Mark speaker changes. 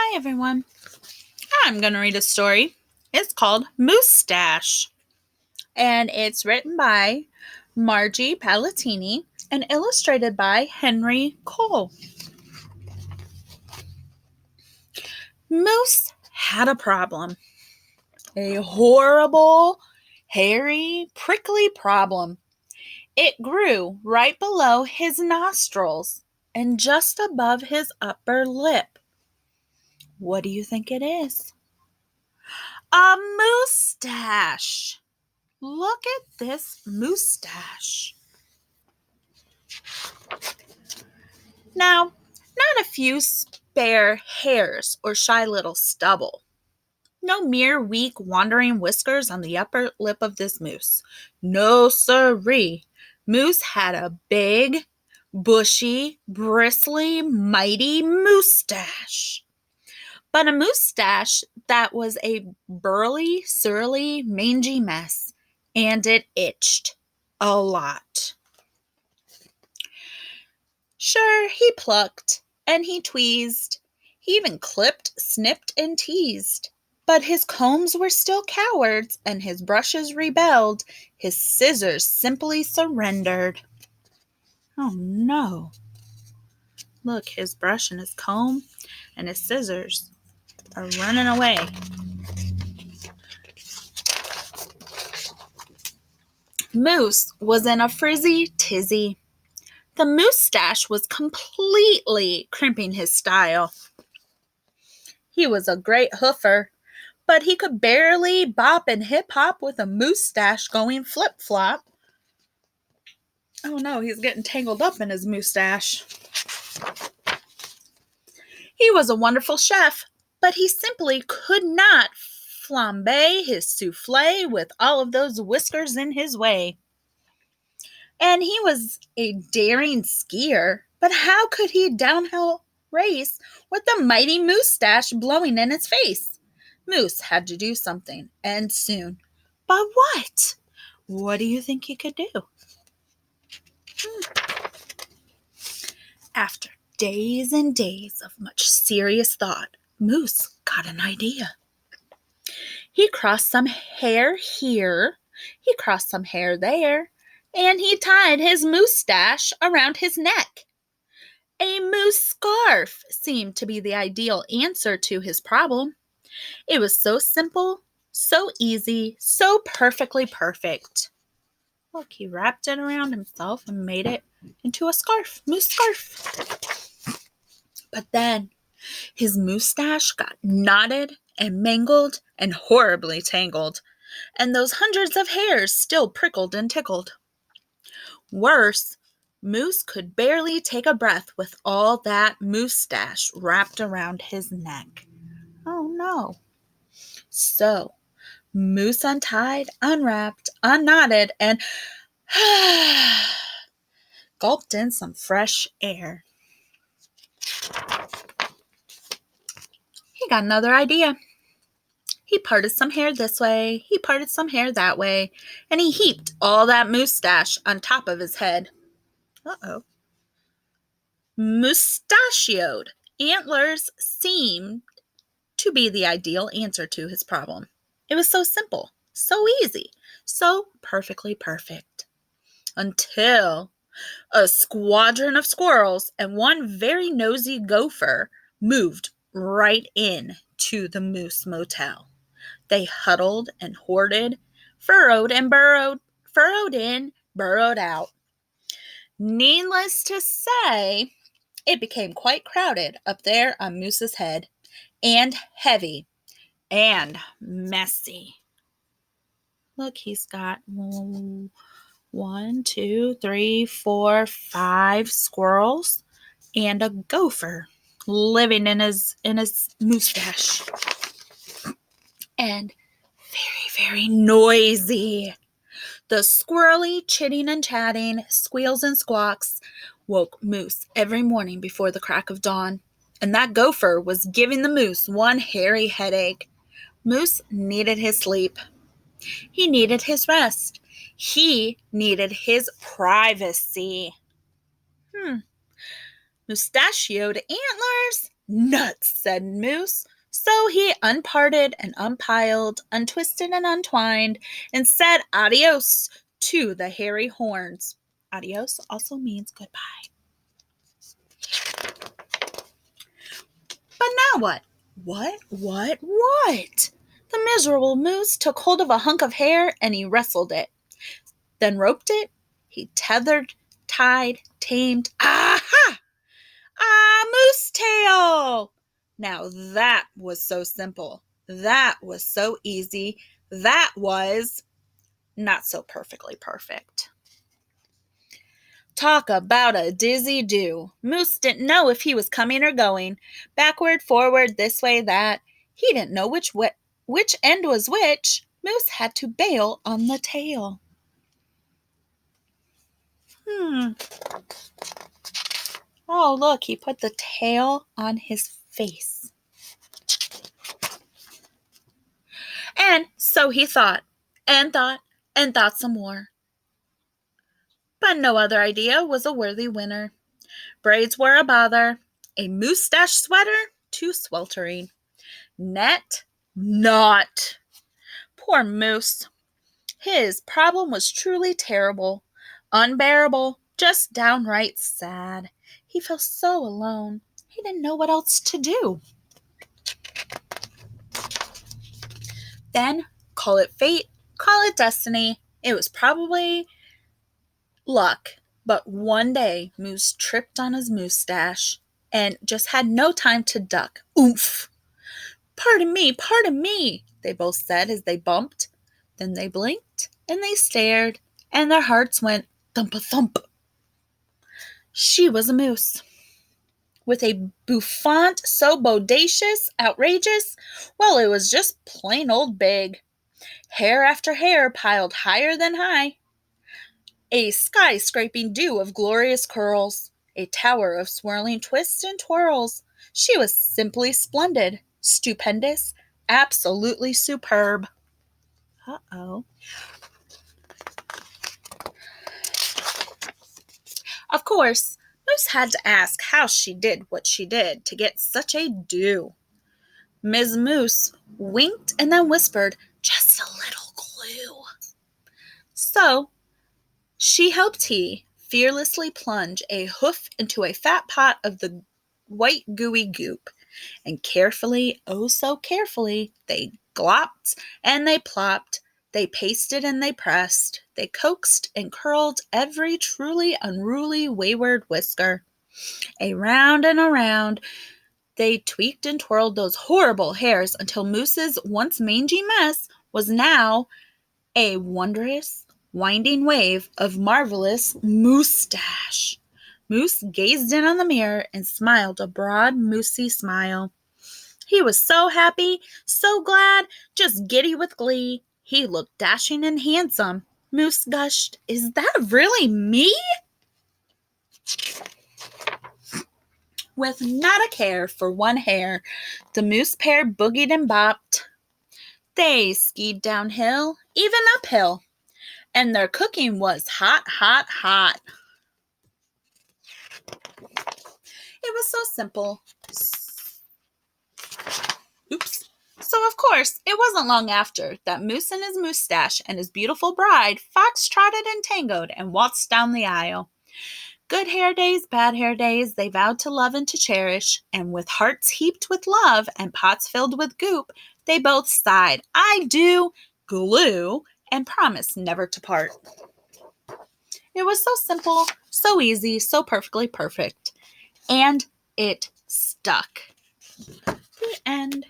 Speaker 1: Hi, everyone. I'm going to read a story. It's called Moostache, and it's written by Margie Palatini and illustrated by Henry Cole. Moose had a problem. A horrible, hairy, prickly problem. It grew right below his nostrils and just above his upper lip. What do you think it is? A moostache. Look at this moostache. Now, not a few spare hairs or shy little stubble. No mere weak wandering whiskers on the upper lip of this moose. No siree. Moose had a big, bushy, bristly, mighty moostache. But a moostache that was a burly, surly, mangy mess, and it itched a lot. Sure, he plucked, and he tweezed. He even clipped, snipped, and teased. But his combs were still cowards, and his brushes rebelled. His scissors simply surrendered. Oh no. Look, his brush and his comb and his scissors are running away. Moose was in a frizzy tizzy. The moostache was completely crimping his style. He was a great hoofer, but he could barely bop and hip-hop with a moostache going flip-flop. Oh no, he's getting tangled up in his moostache. He was a wonderful chef, but he simply could not flambe his souffle with all of those whiskers in his way. And he was a daring skier, but how could he downhill race with the mighty moostache blowing in his face? Moose had to do something, and soon. But what? What do you think he could do? After days and days of much serious thought, Moose got an idea. He crossed some hair here, he crossed some hair there, and he tied his moostache around his neck. A moose scarf seemed to be the ideal answer to his problem. It was so simple, so easy, so perfectly perfect. Look, he wrapped it around himself and made it into a scarf, moose scarf. But then his moostache got knotted and mangled and horribly tangled, and those hundreds of hairs still prickled and tickled. Worse, Moose could barely take a breath with all that moostache wrapped around his neck. Oh no. So, Moose untied, unwrapped, unknotted, and gulped in some fresh air. He got another idea. He parted some hair this way, he parted some hair that way, and he heaped all that moostache on top of his head. Uh-oh. Moustachioed antlers seemed to be the ideal answer to his problem. It was so simple, so easy, so perfectly perfect. Until a squadron of squirrels and one very nosy gopher moved right in to the Moose Motel. They huddled and hoarded, furrowed and burrowed, furrowed in, burrowed out. Needless to say, it became quite crowded up there on Moose's head, and heavy, and messy. Look, he's got 1, 2, 3, 4, 5 squirrels and a gopher living in his moostache. And very, very noisy. The squirrely chitting and chatting, squeals and squawks woke Moose every morning before the crack of dawn. And that gopher was giving the moose one hairy headache. Moose needed his sleep. He needed his rest. He needed his privacy. Moustachioed antlers Nuts, said Moose. So he unparted and unpiled, untwisted and untwined, and said adios to the hairy horns. Adios also means goodbye. But now what? What? The miserable Moose took hold of a hunk of hair and he wrestled it. Then roped it. He tethered, tied, tamed. Aha! Moose tail! Now that was so simple. That was so easy. That was not so perfectly perfect. Talk about a dizzy do. Moose didn't know if he was coming or going. Backward, forward, this way, that. He didn't know which end was which. Moose had to bail on the tail. Oh, look, he put the tail on his face. And so he thought, and thought, and thought some more. But no other idea was a worthy winner. Braids were a bother. A Moostache sweater, too sweltering. Net, not. Poor Moose. His problem was truly terrible, unbearable, just downright sad. He felt so alone. He didn't know what else to do. Then, call it fate, call it destiny. It was probably luck. But one day, Moose tripped on his Moostache and just had no time to duck. Oomph! Pardon me, they both said as they bumped. Then they blinked and they stared, and their hearts went thump-a-thump. She was a moose. With a bouffant so bodacious, outrageous, well, it was just plain old big. Hair after hair piled higher than high. A sky-scraping dew of glorious curls. A tower of swirling twists and twirls. She was simply splendid, stupendous, absolutely superb. Uh-oh. Of course, Moose had to ask how she did what she did to get such a do. Ms. Moose winked and then whispered, just a little clue. So, she helped he fearlessly plunge a hoof into a fat pot of the white gooey goop, and carefully, oh so carefully, they glopped and they plopped, they pasted and they pressed, they coaxed and curled every truly unruly wayward whisker. Around and around, they tweaked and twirled those horrible hairs until Moose's once mangy mess was now a wondrous, winding wave of marvelous Moostache. Moose gazed in on the mirror and smiled a broad, moosey smile. He was so happy, so glad, just giddy with glee. He looked dashing and handsome. Moose gushed, "Is that really me?" With not a care for one hair, the moose pair boogied and bopped. They skied downhill, even uphill, and their cooking was hot, hot, hot. It was so simple. So, of course, it wasn't long after that Moose and his Moostache and his beautiful bride fox-trotted and tangoed and waltzed down the aisle. Good hair days, bad hair days, they vowed to love and to cherish, and with hearts heaped with love and pots filled with goop, they both sighed, "I do," glue, and promised never to part. It was so simple, so easy, so perfectly perfect, and it stuck. The end.